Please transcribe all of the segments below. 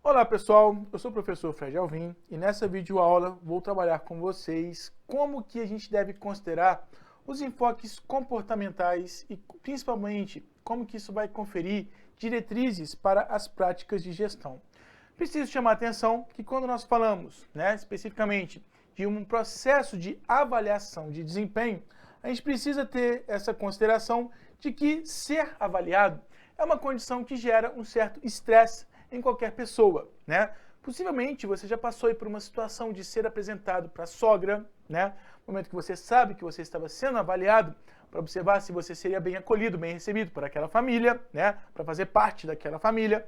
Olá pessoal, eu sou o professor Fred Alvim e nessa videoaula vou trabalhar com vocês como que a gente deve considerar os enfoques comportamentais e principalmente como que isso vai conferir diretrizes para as práticas de gestão. Preciso chamar a atenção que quando nós falamos, especificamente de um processo de avaliação de desempenho, a gente precisa ter essa consideração de que ser avaliado é uma condição que gera um certo estresse em qualquer pessoa, Possivelmente você já passou aí por uma situação de ser apresentado para a sogra, No momento que você sabe que você estava sendo avaliado para observar se você seria bem acolhido, bem recebido por aquela família, Para fazer parte daquela família.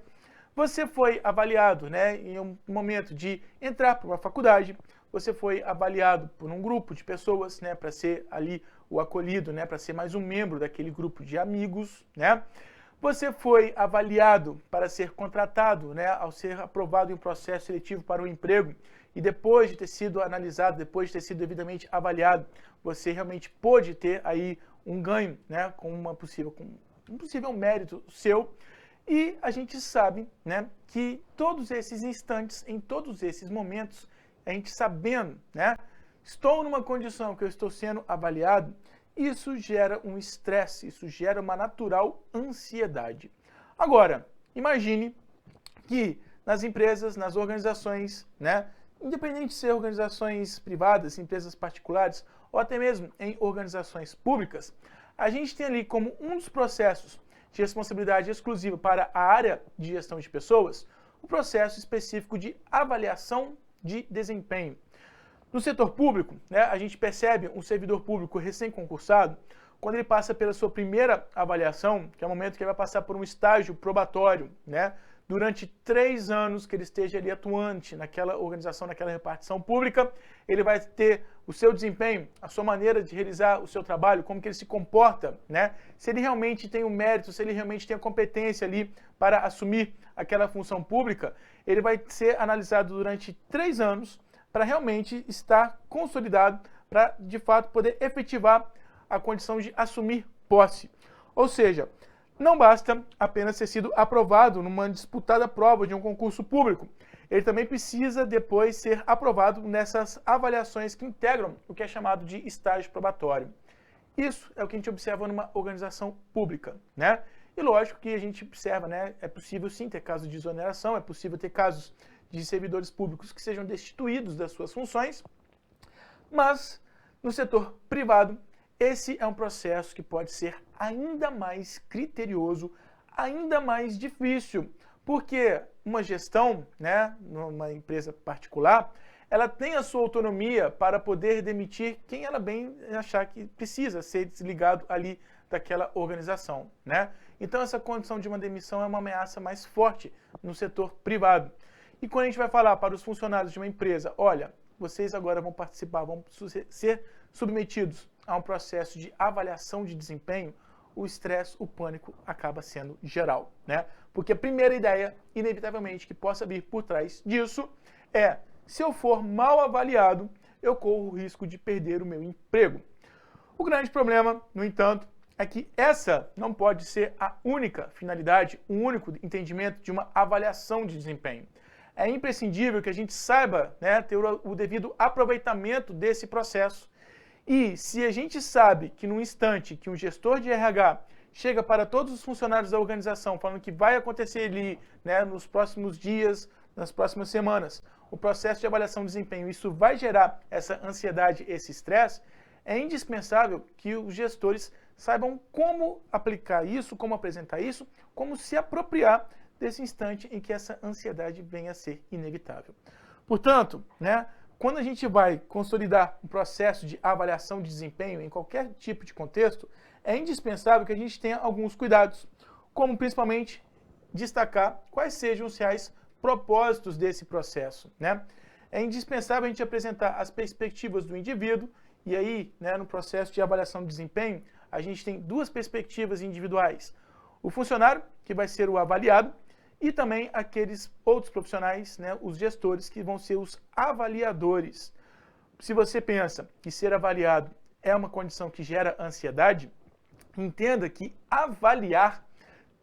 Você foi avaliado, em um momento de entrar para uma faculdade, você foi avaliado por um grupo de pessoas, para ser ali o acolhido, para ser mais um membro daquele grupo de amigos, Você foi avaliado para ser contratado, ao ser aprovado em um processo seletivo para um emprego e depois de ter sido analisado, depois de ter sido devidamente avaliado, você realmente pôde ter aí um ganho, com um possível mérito seu. E a gente sabe, que todos esses instantes, em todos esses momentos, a gente sabendo, estou numa condição que eu estou sendo avaliado, isso gera um estresse, isso gera uma natural ansiedade. Agora, imagine que nas empresas, nas organizações, independente de ser organizações privadas, empresas particulares, ou até mesmo em organizações públicas, a gente tem ali como um dos processos de responsabilidade exclusiva para a área de gestão de pessoas, o processo específico de avaliação de desempenho. No setor público, a gente percebe um servidor público recém-concursado, quando ele passa pela sua primeira avaliação, que é o momento que ele vai passar por um estágio probatório, durante 3 anos que ele esteja ali atuante naquela organização, naquela repartição pública, ele vai ter o seu desempenho, a sua maneira de realizar o seu trabalho, como que ele se comporta, Se ele realmente tem o mérito, se ele realmente tem a competência ali para assumir aquela função pública, ele vai ser analisado durante 3 anos para realmente estar consolidado, para de fato poder efetivar a condição de assumir posse. Ou seja, não basta apenas ter sido aprovado numa disputada prova de um concurso público. Ele também precisa depois ser aprovado nessas avaliações que integram o que é chamado de estágio probatório. Isso é o que a gente observa numa organização pública, E lógico que a gente observa, é possível sim ter casos de exoneração, é possível ter casos de servidores públicos que sejam destituídos das suas funções, mas no setor privado, esse é um processo que pode ser ainda mais criterioso, ainda mais difícil, porque uma gestão, numa empresa particular, ela tem a sua autonomia para poder demitir quem ela bem achar que precisa ser desligado ali daquela organização, Então essa condição de uma demissão é uma ameaça mais forte no setor privado. E quando a gente vai falar para os funcionários de uma empresa, olha, vocês agora vão participar, vão ser submetidos a um processo de avaliação de desempenho, o estresse, o pânico acaba sendo geral, Porque a primeira ideia, inevitavelmente, que possa vir por trás disso é, se eu for mal avaliado, eu corro o risco de perder o meu emprego. O grande problema, no entanto, é que essa não pode ser a única finalidade, o único entendimento de uma avaliação de desempenho. É imprescindível que a gente saiba ter o devido aproveitamento desse processo. E se a gente sabe que no instante que um gestor de RH chega para todos os funcionários da organização falando que vai acontecer ali nos próximos dias, nas próximas semanas, o processo de avaliação de desempenho, isso vai gerar essa ansiedade, esse estresse, é indispensável que os gestores saibam como aplicar isso, como apresentar isso, como se apropriar desse instante em que essa ansiedade venha a ser inevitável. Portanto, quando a gente vai consolidar um processo de avaliação de desempenho em qualquer tipo de contexto, é indispensável que a gente tenha alguns cuidados, como principalmente destacar quais sejam os reais propósitos desse processo, É indispensável a gente apresentar as perspectivas do indivíduo, e aí, no processo de avaliação de desempenho, a gente tem 2 perspectivas individuais. O funcionário, que vai ser o avaliado, e também aqueles outros profissionais, os gestores, que vão ser os avaliadores. Se você pensa que ser avaliado é uma condição que gera ansiedade, entenda que avaliar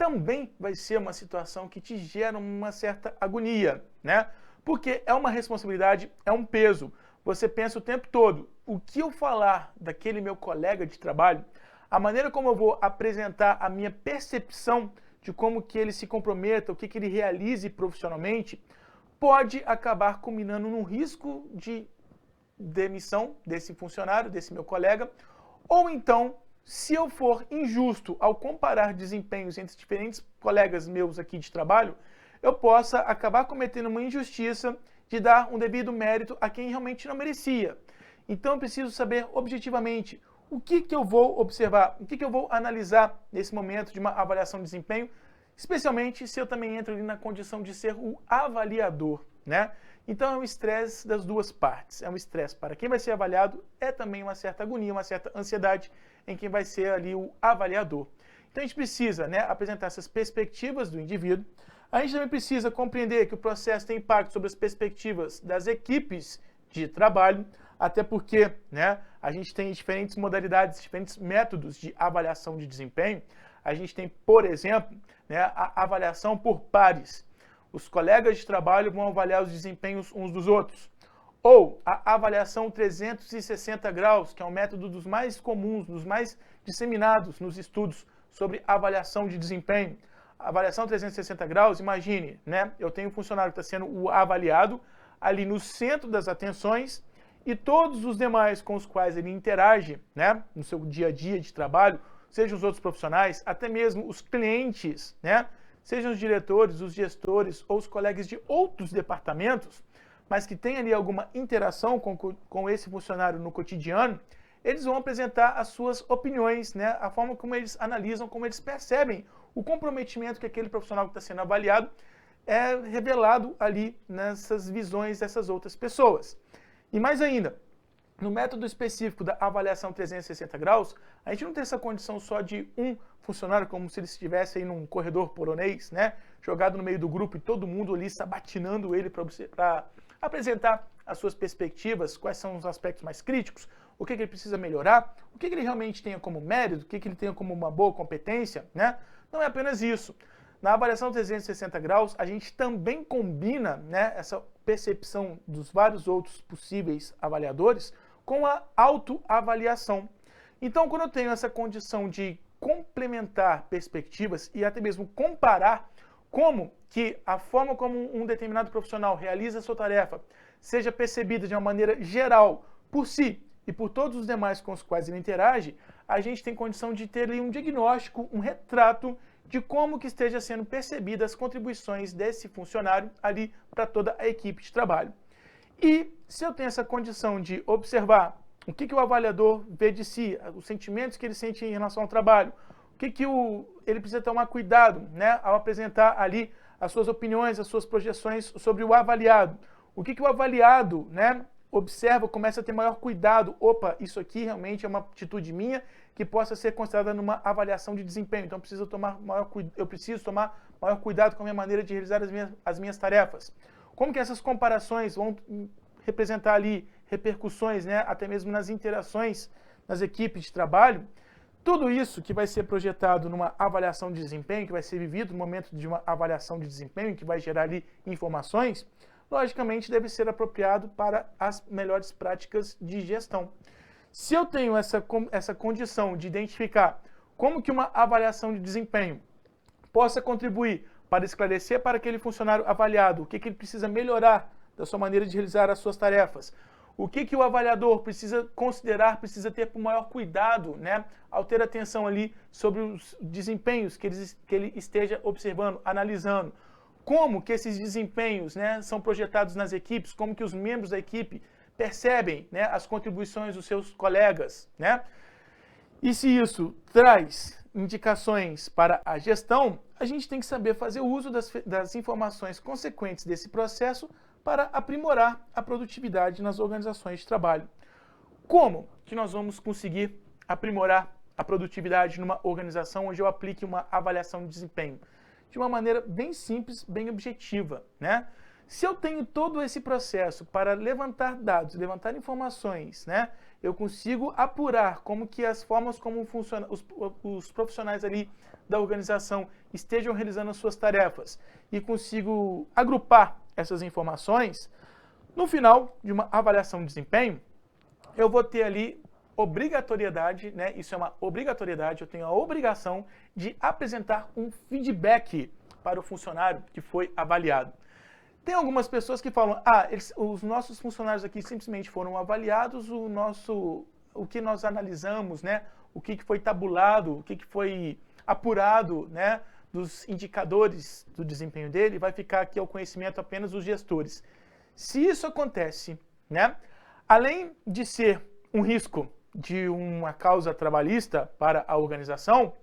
também vai ser uma situação que te gera uma certa agonia, né? Porque é uma responsabilidade, é um peso. Você pensa o tempo todo, o que eu falar daquele meu colega de trabalho, a maneira como eu vou apresentar a minha percepção de como que ele se comprometa, o que ele realize profissionalmente, pode acabar culminando num risco de demissão desse funcionário, desse meu colega, ou então, se eu for injusto ao comparar desempenhos entre diferentes colegas meus aqui de trabalho, eu possa acabar cometendo uma injustiça de dar um devido mérito a quem realmente não merecia. Então eu preciso saber objetivamente o que eu vou observar, o que eu vou analisar nesse momento de uma avaliação de desempenho, especialmente se eu também entro ali na condição de ser o avaliador, né? Então é um estresse das duas partes, é um estresse para quem vai ser avaliado, é também uma certa agonia, uma certa ansiedade em quem vai ser ali o avaliador. Então a gente precisa, né, apresentar essas perspectivas do indivíduo, a gente também precisa compreender que o processo tem impacto sobre as perspectivas das equipes de trabalho, até porque, né, a gente tem diferentes modalidades, diferentes métodos de avaliação de desempenho. A gente tem, por exemplo, né, a avaliação por pares. Os colegas de trabalho vão avaliar os desempenhos uns dos outros. Ou a avaliação 360 graus, que é um método dos mais comuns, dos mais disseminados nos estudos sobre avaliação de desempenho. A avaliação 360 graus, imagine, né? Eu tenho um funcionário que está sendo o avaliado ali no centro das atenções e todos os demais com os quais ele interage, né, no seu dia a dia de trabalho, sejam os outros profissionais, até mesmo os clientes, né, sejam os diretores, os gestores ou os colegas de outros departamentos, mas que têm ali alguma interação com esse funcionário no cotidiano, eles vão apresentar as suas opiniões, né, a forma como eles analisam, como eles percebem o comprometimento que aquele profissional que está sendo avaliado é revelado ali nessas visões dessas outras pessoas. E mais ainda, no método específico da avaliação 360 graus, a gente não tem essa condição só de um funcionário, como se ele estivesse aí num corredor polonês, né, jogado no meio do grupo e todo mundo ali sabatinando ele para apresentar as suas perspectivas, quais são os aspectos mais críticos, o que ele precisa melhorar, o que ele realmente tenha como mérito, o que ele tenha como uma boa competência, né? Não é apenas isso. Na avaliação 360 graus, a gente também combina, né, essa percepção dos vários outros possíveis avaliadores com a autoavaliação. Então, quando eu tenho essa condição de complementar perspectivas e até mesmo comparar como que a forma como um determinado profissional realiza a sua tarefa seja percebida de uma maneira geral por si e por todos os demais com os quais ele interage, a gente tem condição de ter ali um diagnóstico, um retrato de como que esteja sendo percebidas as contribuições desse funcionário ali para toda a equipe de trabalho. E se eu tenho essa condição de observar o que o avaliador vê de si, os sentimentos que ele sente em relação ao trabalho, o que ele precisa tomar cuidado, né, ao apresentar ali as suas opiniões, as suas projeções sobre o avaliado, o que o avaliado, né, observa, começa a ter maior cuidado. Opa, isso aqui realmente é uma atitude minha que possa ser considerada numa avaliação de desempenho. Então eu preciso tomar maior cuidado com a minha maneira de realizar as minhas tarefas. Como que essas comparações vão representar ali repercussões, né, até mesmo nas interações nas equipes de trabalho. Tudo isso que vai ser projetado numa avaliação de desempenho, que vai ser vivido no momento de uma avaliação de desempenho, que vai gerar ali informações, logicamente deve ser apropriado para as melhores práticas de gestão. Se eu tenho essa condição de identificar como que uma avaliação de desempenho possa contribuir para esclarecer para aquele funcionário avaliado o que ele precisa melhorar da sua maneira de realizar as suas tarefas, o que o avaliador precisa considerar, precisa ter com maior cuidado, né, ao ter atenção ali sobre os desempenhos que ele esteja observando, analisando, como que esses desempenhos, né, são projetados nas equipes, como que os membros da equipe percebem, né, as contribuições dos seus colegas, né? E se isso traz indicações para a gestão, a gente tem que saber fazer uso das informações consequentes desse processo para aprimorar a produtividade nas organizações de trabalho. Como que nós vamos conseguir aprimorar a produtividade numa organização onde eu aplique uma avaliação de desempenho? De uma maneira bem simples, bem objetiva, né? Se eu tenho todo esse processo para levantar dados, levantar informações, né, eu consigo apurar como que as formas como funciona, os profissionais ali da organização estejam realizando as suas tarefas e consigo agrupar essas informações, no final de uma avaliação de desempenho, eu vou ter ali obrigatoriedade, né? Isso é uma obrigatoriedade, eu tenho a obrigação de apresentar um feedback para o funcionário que foi avaliado. Tem algumas pessoas que falam, os nossos funcionários aqui simplesmente foram avaliados, o que nós analisamos, né? O que foi tabulado, o que foi apurado, né? Dos indicadores do desempenho dele, vai ficar aqui ao conhecimento apenas dos gestores. Se isso acontece, né? Além de ser um risco de uma causa trabalhista para a organização,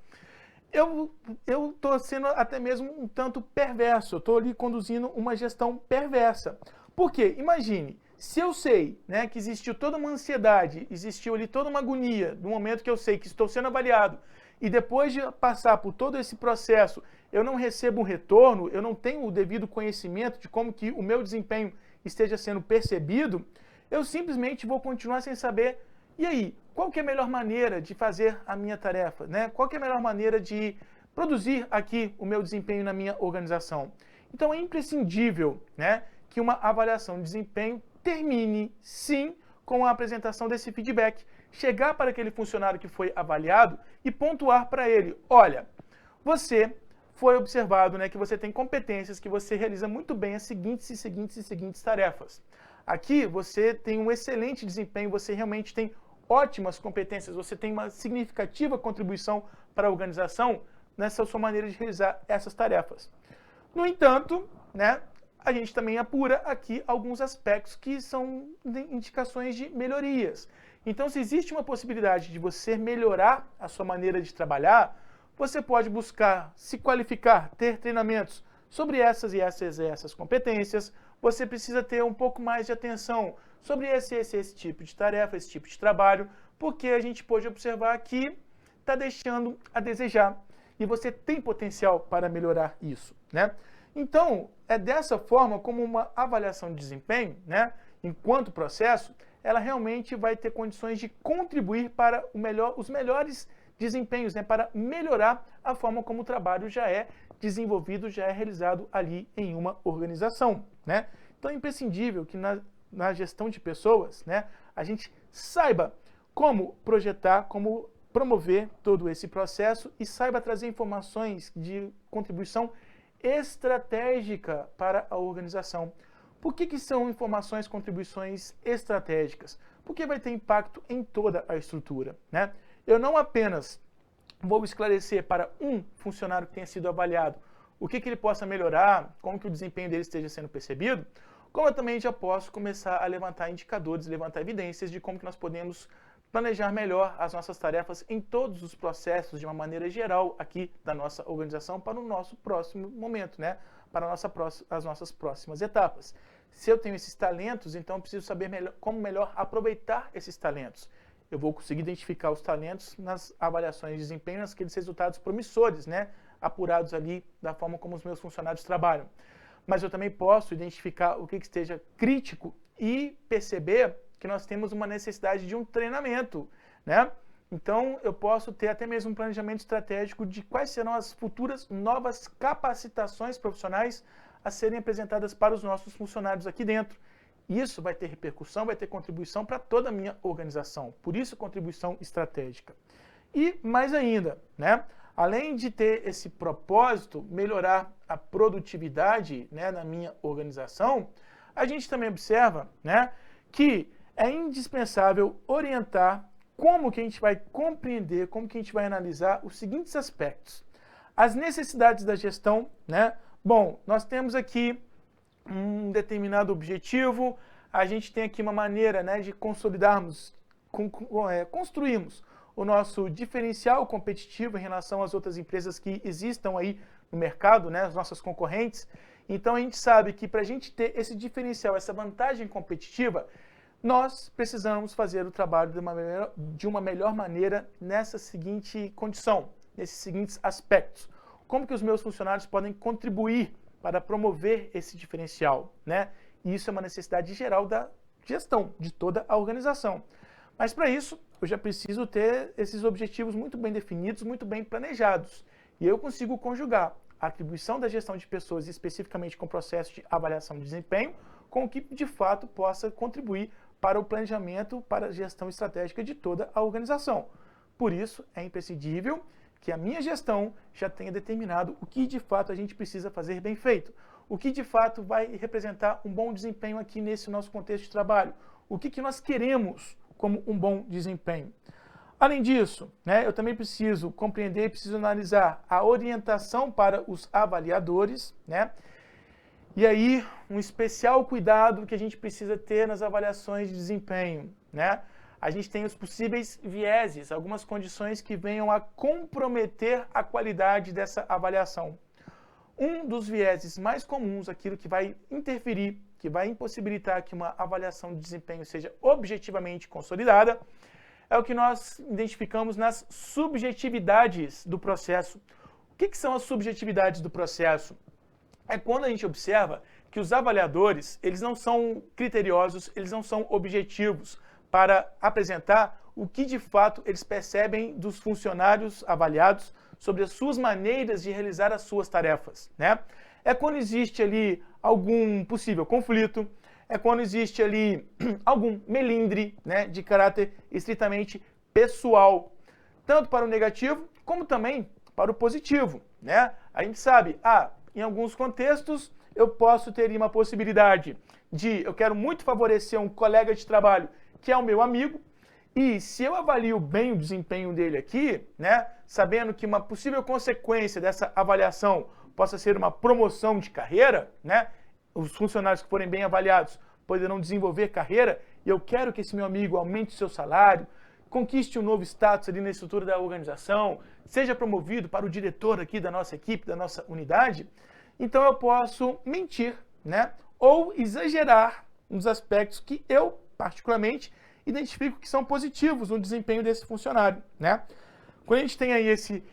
eu estou sendo até mesmo um tanto perverso, eu estou ali conduzindo uma gestão perversa. Por quê? Imagine, se eu sei, né, que existiu toda uma ansiedade, existiu ali toda uma agonia, no momento que eu sei que estou sendo avaliado, e depois de passar por todo esse processo, eu não recebo um retorno, eu não tenho o devido conhecimento de como que o meu desempenho esteja sendo percebido, eu simplesmente vou continuar sem saber, e aí, qual que é a melhor maneira de fazer a minha tarefa, né? Qual que é a melhor maneira de produzir aqui o meu desempenho na minha organização? Então é imprescindível, né, que uma avaliação de desempenho termine, sim, com a apresentação desse feedback. Chegar para aquele funcionário que foi avaliado e pontuar para ele, olha, você foi observado, né, que você tem competências, que você realiza muito bem as seguintes tarefas. Aqui você tem um excelente desempenho, você realmente tem ótimas competências, você tem uma significativa contribuição para a organização nessa sua maneira de realizar essas tarefas. No entanto, né, a gente também apura aqui alguns aspectos que são indicações de melhorias. Então, se existe uma possibilidade de você melhorar a sua maneira de trabalhar, você pode buscar se qualificar, ter treinamentos sobre essas e essas competências. Você precisa ter um pouco mais de atenção sobre esse tipo de tarefa, esse tipo de trabalho, porque a gente pode observar que está deixando a desejar e você tem potencial para melhorar isso, né? Então, é dessa forma como uma avaliação de desempenho, né, enquanto processo, ela realmente vai ter condições de contribuir para os melhores desempenhos, né, para melhorar a forma como o trabalho já é desenvolvido, já é realizado ali em uma organização, né? Então é imprescindível que na gestão de pessoas, né, a gente saiba como projetar, como promover todo esse processo e saiba trazer informações de contribuição estratégica para a organização. Por que são informações, contribuições estratégicas? Porque vai ter impacto em toda a estrutura, né? Eu não apenas vou esclarecer para um funcionário que tenha sido avaliado o que ele possa melhorar, como que o desempenho dele esteja sendo percebido, como eu também já posso começar a levantar indicadores, levantar evidências de como que nós podemos planejar melhor as nossas tarefas em todos os processos, de uma maneira geral, aqui da nossa organização, para o nosso próximo momento, né? Para as nossas próximas etapas. Se eu tenho esses talentos, então eu preciso saber como melhor aproveitar esses talentos. Eu vou conseguir identificar os talentos nas avaliações de desempenho, naqueles resultados promissores, né? Apurados ali da forma como os meus funcionários trabalham. Mas eu também posso identificar o que esteja crítico e perceber que nós temos uma necessidade de um treinamento, né? Então, eu posso ter até mesmo um planejamento estratégico de quais serão as futuras novas capacitações profissionais a serem apresentadas para os nossos funcionários aqui dentro. Isso vai ter repercussão, vai ter contribuição para toda a minha organização. Por isso, contribuição estratégica. E mais ainda, né? Além de ter esse propósito, melhorar a produtividade, né, na minha organização, a gente também observa, né, que é indispensável orientar como que a gente vai compreender, como que a gente vai analisar os seguintes aspectos. As necessidades da gestão, né? Bom, nós temos aqui um determinado objetivo, a gente tem aqui uma maneira, né, de consolidarmos, construirmos o nosso diferencial competitivo em relação às outras empresas que existam aí no mercado, né, as nossas concorrentes. Então a gente sabe que para a gente ter esse diferencial, essa vantagem competitiva, nós precisamos fazer o trabalho de uma melhor maneira nessa seguinte condição, nesses seguintes aspectos. Como que os meus funcionários podem contribuir para promover esse diferencial, né? E isso é uma necessidade geral da gestão, de toda a organização. Mas para isso, eu já preciso ter esses objetivos muito bem definidos, muito bem planejados. E eu consigo conjugar a atribuição da gestão de pessoas, especificamente com o processo de avaliação de desempenho, com o que de fato possa contribuir para o planejamento, para a gestão estratégica de toda a organização. Por isso, é imprescindível que a minha gestão já tenha determinado o que de fato a gente precisa fazer bem feito, o que de fato vai representar um bom desempenho aqui nesse nosso contexto de trabalho, o que nós queremos como um bom desempenho. Além disso, eu também preciso compreender, preciso analisar a orientação para os avaliadores, E aí, um especial cuidado que a gente precisa ter nas avaliações de desempenho, A gente tem os possíveis vieses, algumas condições que venham a comprometer a qualidade dessa avaliação. Um dos vieses mais comuns, aquilo que vai interferir, que vai impossibilitar que uma avaliação de desempenho seja objetivamente consolidada, é o que nós identificamos nas subjetividades do processo. O que são as subjetividades do processo? É quando a gente observa que os avaliadores, eles não são criteriosos, eles não são objetivos para apresentar o que de fato eles percebem dos funcionários avaliados sobre as suas maneiras de realizar as suas tarefas, É quando existe ali algum possível conflito, é quando existe ali algum melindre, de caráter estritamente pessoal, tanto para o negativo como também para o positivo, A gente sabe, em alguns contextos eu posso ter uma possibilidade de, eu quero muito favorecer um colega de trabalho que é o meu amigo, e se eu avalio bem o desempenho dele aqui, sabendo que uma possível consequência dessa avaliação possa ser uma promoção de carreira, os funcionários que forem bem avaliados poderão desenvolver carreira, e eu quero que esse meu amigo aumente o seu salário, conquiste um novo status ali na estrutura da organização, seja promovido para o diretor aqui da nossa equipe, da nossa unidade, então eu posso mentir, ou exagerar nos aspectos que eu, particularmente, identifico que são positivos no desempenho desse funcionário, Quando a gente tem aí esse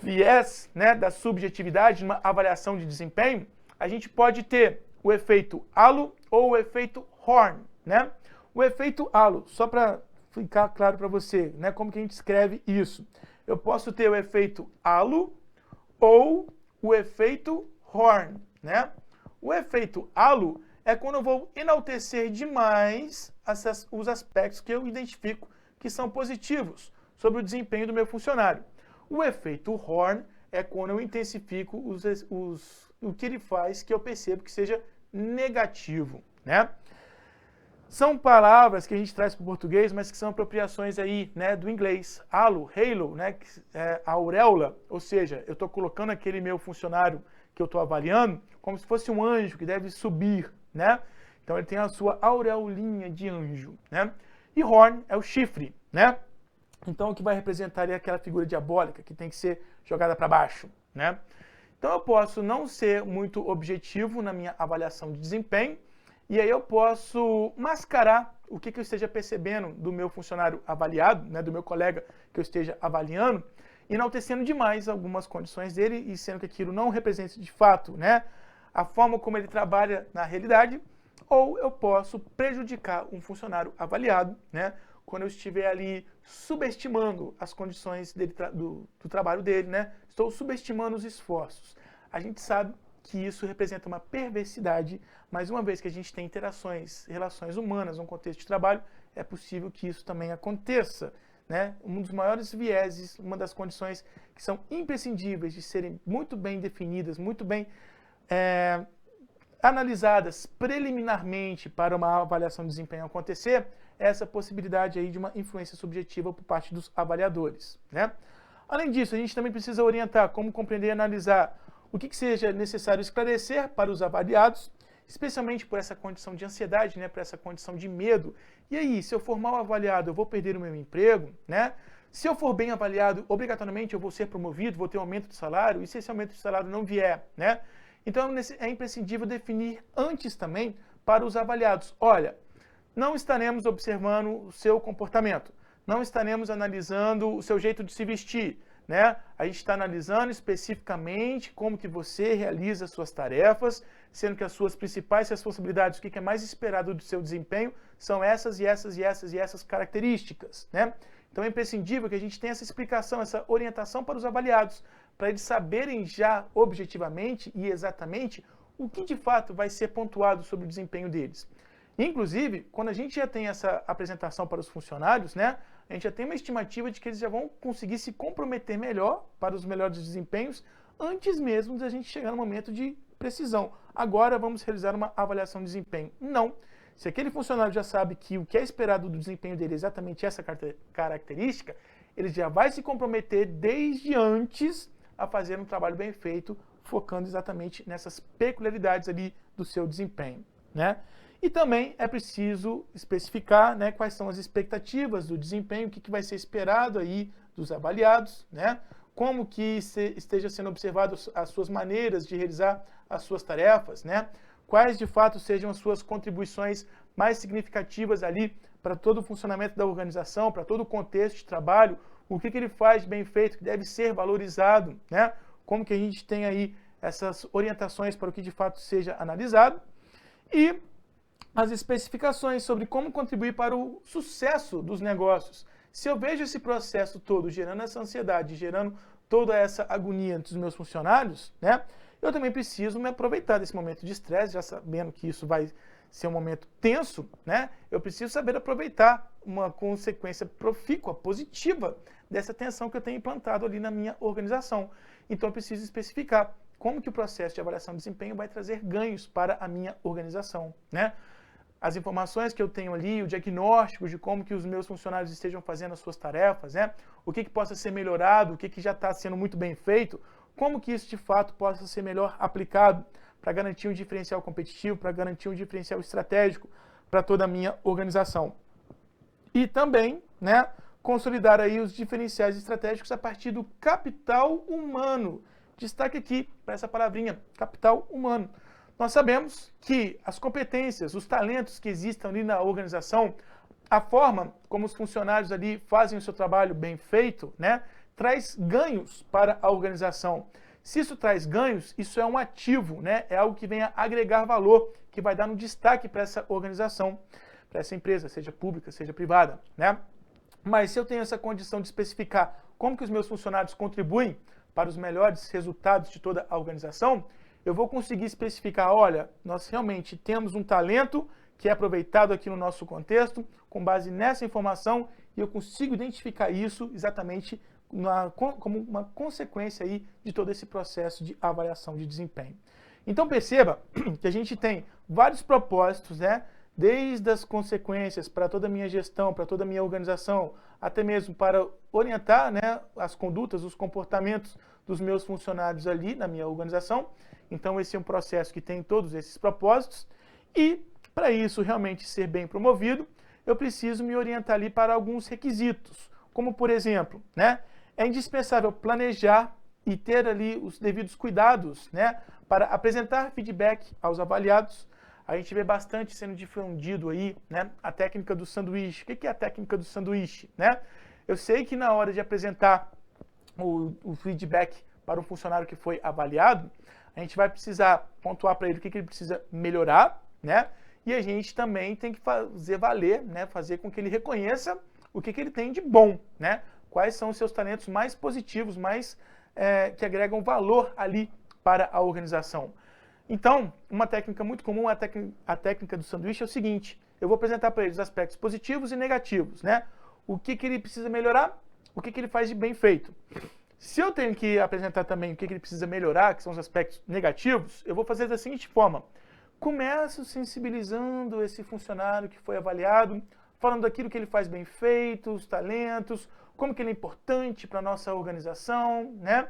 viés, da subjetividade numa avaliação de desempenho, a gente pode ter o efeito halo ou o efeito Horn, O efeito halo, só para ficar claro para você, como que a gente escreve isso? Eu posso ter o efeito halo ou o efeito Horn, O efeito halo é quando eu vou enaltecer demais os aspectos que eu identifico que são positivos sobre o desempenho do meu funcionário. O efeito Horn é quando eu intensifico o que ele faz que eu percebo que seja negativo, São palavras que a gente traz para o português, mas que são apropriações aí, do inglês. Halo, halo, que é a auréola, ou seja, eu estou colocando aquele meu funcionário que eu estou avaliando como se fosse um anjo que deve subir, Então ele tem a sua aureolinha de anjo, E horn é o chifre, Então o que vai representar é aquela figura diabólica que tem que ser jogada para baixo, Então eu posso não ser muito objetivo na minha avaliação de desempenho, e aí eu posso mascarar o que eu esteja percebendo do meu funcionário avaliado, do meu colega que eu esteja avaliando, enaltecendo demais algumas condições dele e sendo que aquilo não representa de fato, a forma como ele trabalha na realidade, ou eu posso prejudicar um funcionário avaliado, quando eu estiver ali subestimando as condições dele, do trabalho dele, Estou subestimando os esforços. A gente sabe que isso representa uma perversidade, mas uma vez que a gente tem interações, relações humanas no contexto de trabalho, é possível que isso também aconteça, Um dos maiores vieses, uma das condições que são imprescindíveis de serem muito bem definidas, muito bem analisadas preliminarmente para uma avaliação de desempenho acontecer, é essa possibilidade aí de uma influência subjetiva por parte dos avaliadores, Além disso, a gente também precisa orientar como compreender e analisar o que seja necessário esclarecer para os avaliados, especialmente por essa condição de ansiedade, por essa condição de medo. E aí, se eu for mal avaliado, eu vou perder o meu emprego, Se eu for bem avaliado, obrigatoriamente eu vou ser promovido, vou ter um aumento de salário, e se esse aumento de salário não vier, Então é imprescindível definir antes também para os avaliados. Olha, não estaremos observando o seu comportamento, não estaremos analisando o seu jeito de se vestir, A gente está analisando especificamente como que você realiza suas tarefas, sendo que as suas principais responsabilidades, o que é mais esperado do seu desempenho, são essas e essas e essas e essas características, né? Então é imprescindível que a gente tenha essa explicação, essa orientação para os avaliados, para eles saberem já objetivamente e exatamente o que de fato vai ser pontuado sobre o desempenho deles. Inclusive, quando a gente já tem essa apresentação para os funcionários, né, a gente já tem uma estimativa de que eles já vão conseguir se comprometer melhor para os melhores desempenhos antes mesmo de a gente chegar no momento de precisão. Agora vamos realizar uma avaliação de desempenho. Não. Se aquele funcionário já sabe que o que é esperado do desempenho dele é exatamente essa característica, ele já vai se comprometer desde antes a fazer um trabalho bem feito, focando exatamente nessas peculiaridades ali do seu desempenho, né? E também é preciso especificar, né, quais são as expectativas do desempenho, o que vai ser esperado aí dos avaliados, né? Como que esteja sendo observado as suas maneiras de realizar as suas tarefas, né? Quais de fato sejam as suas contribuições mais significativas ali para todo o funcionamento da organização, para todo o contexto de trabalho, o que ele faz de bem feito, que deve ser valorizado, né? Como que a gente tem aí essas orientações para o que de fato seja analisado e as especificações sobre como contribuir para o sucesso dos negócios. Se eu vejo esse processo todo gerando essa ansiedade, gerando toda essa agonia entre os meus funcionários, né? Eu também preciso me aproveitar desse momento de estresse, já sabendo que isso vai ser um momento tenso, né? Eu preciso saber aproveitar uma consequência profícua, positiva, dessa tensão que eu tenho implantado ali na minha organização. Então eu preciso especificar como que o processo de avaliação de desempenho vai trazer ganhos para a minha organização, né? As informações que eu tenho ali, o diagnóstico de como que os meus funcionários estejam fazendo as suas tarefas, né? O que possa ser melhorado, o que já está sendo muito bem feito, como que isso de fato possa ser melhor aplicado para garantir um diferencial competitivo, para garantir um diferencial estratégico para toda a minha organização. E também, né, consolidar aí os diferenciais estratégicos a partir do capital humano. Destaque aqui para essa palavrinha, capital humano. Nós sabemos que as competências, os talentos que existem ali na organização, a forma como os funcionários ali fazem o seu trabalho bem feito, né, traz ganhos para a organização. Se isso traz ganhos, isso é um ativo, né, é algo que vem a agregar valor, que vai dar um destaque para essa organização, para essa empresa, seja pública, seja privada, né? Mas se eu tenho essa condição de especificar como que os meus funcionários contribuem para os melhores resultados de toda a organização, eu vou conseguir especificar, olha, nós realmente temos um talento que é aproveitado aqui no nosso contexto, com base nessa informação, e eu consigo identificar isso exatamente como uma consequência aí de todo esse processo de avaliação de desempenho. Então perceba que a gente tem vários propósitos, né? Desde as consequências para toda a minha gestão, para toda a minha organização, até mesmo para orientar, né, as condutas, os comportamentos dos meus funcionários ali na minha organização. Então esse é um processo que tem todos esses propósitos e para isso realmente ser bem promovido, eu preciso me orientar ali para alguns requisitos, como por exemplo, né, é indispensável planejar e ter ali os devidos cuidados, né, para apresentar feedback aos avaliados. A gente vê bastante sendo difundido aí, né, a técnica do sanduíche. O que é a técnica do sanduíche, né? Eu sei que na hora de apresentar o feedback para um funcionário que foi avaliado, a gente vai precisar pontuar para ele o que ele precisa melhorar, né? E a gente também tem que fazer valer, né, fazer com que ele reconheça o que ele tem de bom, né? Quais são os seus talentos mais positivos, mais que agregam valor ali para a organização. Então, uma técnica muito comum, a técnica do sanduíche é o seguinte: eu vou apresentar para ele os aspectos positivos e negativos, né? O que ele precisa melhorar, o que ele faz de bem feito. Se eu tenho que apresentar também o que ele precisa melhorar, que são os aspectos negativos, eu vou fazer da seguinte forma: começo sensibilizando esse funcionário que foi avaliado, falando daquilo que ele faz bem feito, os talentos, como que ele é importante para a nossa organização, né?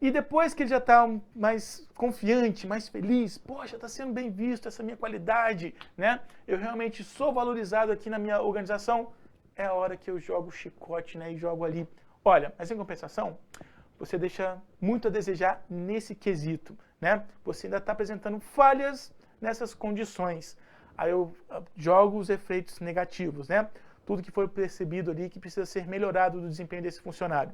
E depois que ele já está mais confiante, mais feliz, poxa, está sendo bem visto essa minha qualidade, né? Eu realmente sou valorizado aqui na minha organização, é a hora que eu jogo o chicote, né? E jogo ali, olha, mas em compensação, você deixa muito a desejar nesse quesito, né? Você ainda está apresentando falhas nessas condições. Aí eu jogo os efeitos negativos, né? Tudo que foi percebido ali que precisa ser melhorado do desempenho desse funcionário.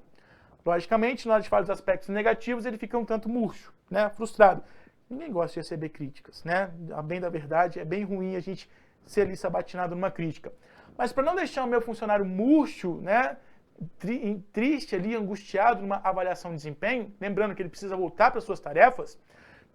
Logicamente, na hora de falar dos aspectos negativos, ele fica um tanto murcho, né? Frustrado. Ninguém gosta de receber críticas, né? A bem da verdade, é bem ruim a gente ser ali sabatinado numa crítica. Mas para não deixar o meu funcionário murcho, né, triste ali, angustiado numa avaliação de desempenho, lembrando que ele precisa voltar para suas tarefas,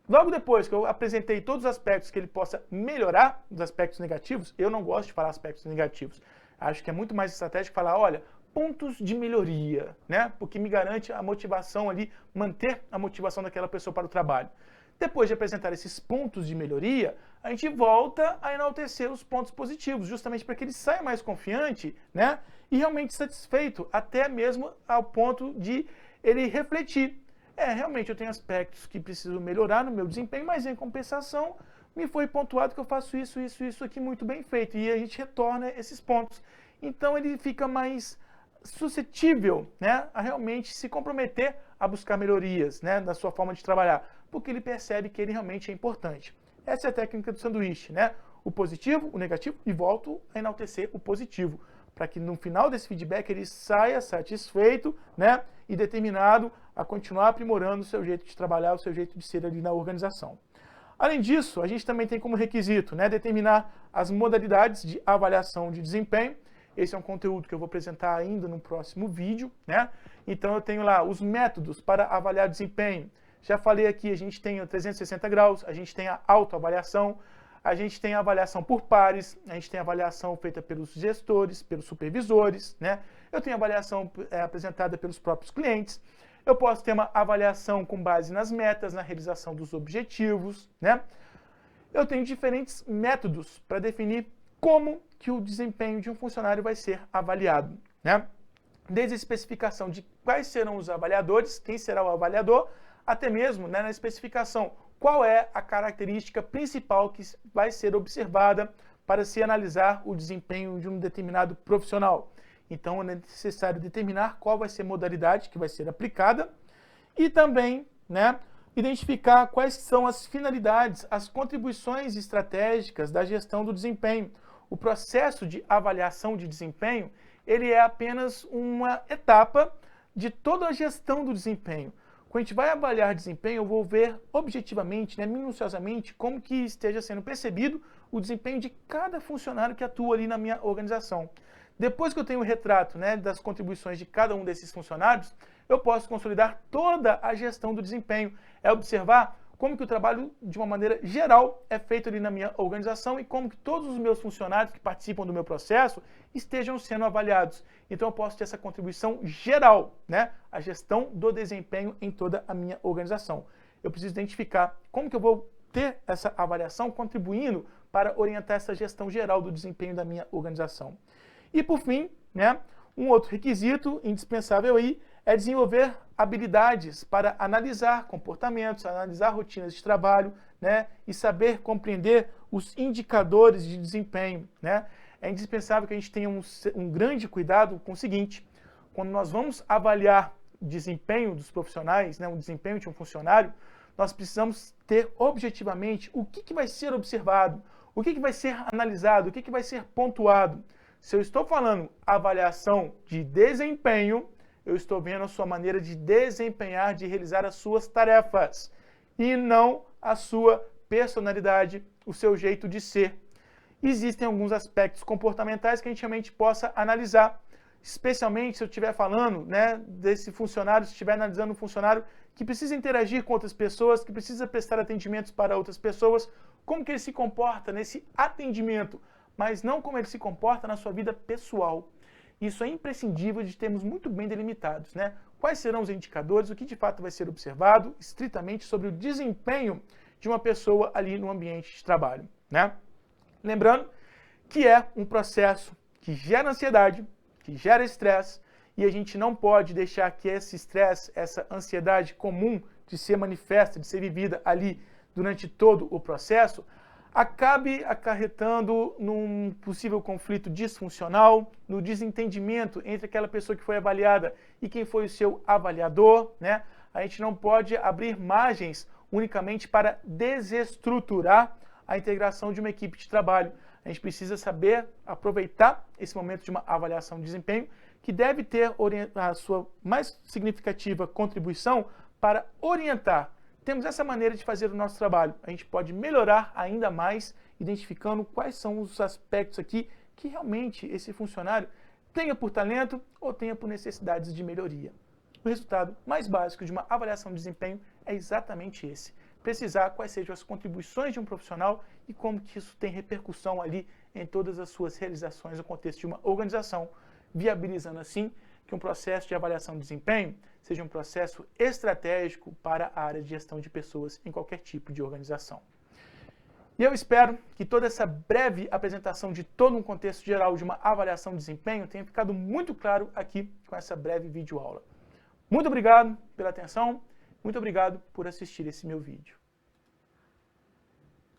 logo depois que eu apresentei todos os aspectos que ele possa melhorar, os aspectos negativos, eu não gosto de falar aspectos negativos. Acho que é muito mais estratégico falar, olha, pontos de melhoria, né? Porque me garante a motivação ali, manter a motivação daquela pessoa para o trabalho. Depois de apresentar esses pontos de melhoria, a gente volta a enaltecer os pontos positivos, justamente para que ele saia mais confiante, né? E realmente satisfeito, até mesmo ao ponto de ele refletir. Realmente eu tenho aspectos que preciso melhorar no meu desempenho, mas em compensação me foi pontuado que eu faço isso aqui muito bem feito. E a gente retorna esses pontos. Então ele fica mais suscetível, né, a realmente se comprometer a buscar melhorias, né, na sua forma de trabalhar, porque ele percebe que ele realmente é importante. Essa é a técnica do sanduíche, né? O positivo, o negativo, e volto a enaltecer o positivo, para que no final desse feedback ele saia satisfeito, né, e determinado a continuar aprimorando o seu jeito de trabalhar, o seu jeito de ser ali na organização. Além disso, a gente também tem como requisito, né, determinar as modalidades de avaliação de desempenho. Esse é um conteúdo que eu vou apresentar ainda no próximo vídeo, né? Então eu tenho lá os métodos para avaliar desempenho. Já falei aqui, a gente tem o 360 graus, a gente tem a autoavaliação, a gente tem a avaliação por pares, a gente tem a avaliação feita pelos gestores, pelos supervisores, né? Eu tenho a avaliação apresentada pelos próprios clientes. Eu posso ter uma avaliação com base nas metas, na realização dos objetivos, né? Eu tenho diferentes métodos para definir como que o desempenho de um funcionário vai ser avaliado, né? Desde a especificação de quais serão os avaliadores, quem será o avaliador, até mesmo, né, na especificação qual é a característica principal que vai ser observada para se analisar o desempenho de um determinado profissional. Então é necessário determinar qual vai ser a modalidade que vai ser aplicada e também, né, identificar quais são as finalidades, as contribuições estratégicas da gestão do desempenho. O processo de avaliação de desempenho, ele é apenas uma etapa de toda a gestão do desempenho. Quando a gente vai avaliar desempenho, eu vou ver objetivamente, né, minuciosamente, como que esteja sendo percebido o desempenho de cada funcionário que atua ali na minha organização. Depois que eu tenho o retrato, né, das contribuições de cada um desses funcionários, eu posso consolidar toda a gestão do desempenho. É observar como que o trabalho, de uma maneira geral, é feito ali na minha organização e como que todos os meus funcionários que participam do meu processo estejam sendo avaliados. Então eu posso ter essa contribuição geral, né? A gestão do desempenho em toda a minha organização. Eu preciso identificar como que eu vou ter essa avaliação contribuindo para orientar essa gestão geral do desempenho da minha organização. E por fim, né, um outro requisito indispensável aí é desenvolver habilidades para analisar comportamentos, analisar rotinas de trabalho, né, e saber compreender os indicadores de desempenho, né? É indispensável que a gente tenha um grande cuidado com o seguinte: quando nós vamos avaliar o desempenho dos profissionais, né, o desempenho de um funcionário, nós precisamos ter objetivamente o que vai ser observado, o que vai ser analisado, o que vai ser pontuado. Se eu estou falando avaliação de desempenho, eu estou vendo a sua maneira de desempenhar, de realizar as suas tarefas, e não a sua personalidade, o seu jeito de ser. Existem alguns aspectos comportamentais que a gente realmente possa analisar, especialmente se eu estiver falando, né, desse funcionário, se estiver analisando um funcionário que precisa interagir com outras pessoas, que precisa prestar atendimentos para outras pessoas, como que ele se comporta nesse atendimento, mas não como ele se comporta na sua vida pessoal. Isso é imprescindível de termos muito bem delimitados, né? Quais serão os indicadores, o que de fato vai ser observado estritamente sobre o desempenho de uma pessoa ali no ambiente de trabalho, né? Lembrando que é um processo que gera ansiedade, que gera estresse, e a gente não pode deixar que esse estresse, essa ansiedade comum de ser manifesta, de ser vivida ali durante todo o processo, acabe acarretando num possível conflito disfuncional, no desentendimento entre aquela pessoa que foi avaliada e quem foi o seu avaliador, né? A gente não pode abrir margens unicamente para desestruturar a integração de uma equipe de trabalho. A gente precisa saber aproveitar esse momento de uma avaliação de desempenho, que deve ter a sua mais significativa contribuição para orientar temos essa maneira de fazer o nosso trabalho. A gente pode melhorar ainda mais, identificando quais são os aspectos aqui que realmente esse funcionário tenha por talento ou tenha por necessidades de melhoria. O resultado mais básico de uma avaliação de desempenho é exatamente esse. Precisar quais sejam as contribuições de um profissional e como que isso tem repercussão ali em todas as suas realizações no contexto de uma organização, viabilizando assim que um processo de avaliação de desempenho seja um processo estratégico para a área de gestão de pessoas em qualquer tipo de organização. E eu espero que toda essa breve apresentação de todo um contexto geral de uma avaliação de desempenho tenha ficado muito claro aqui com essa breve videoaula. Muito obrigado pela atenção, muito obrigado por assistir esse meu vídeo.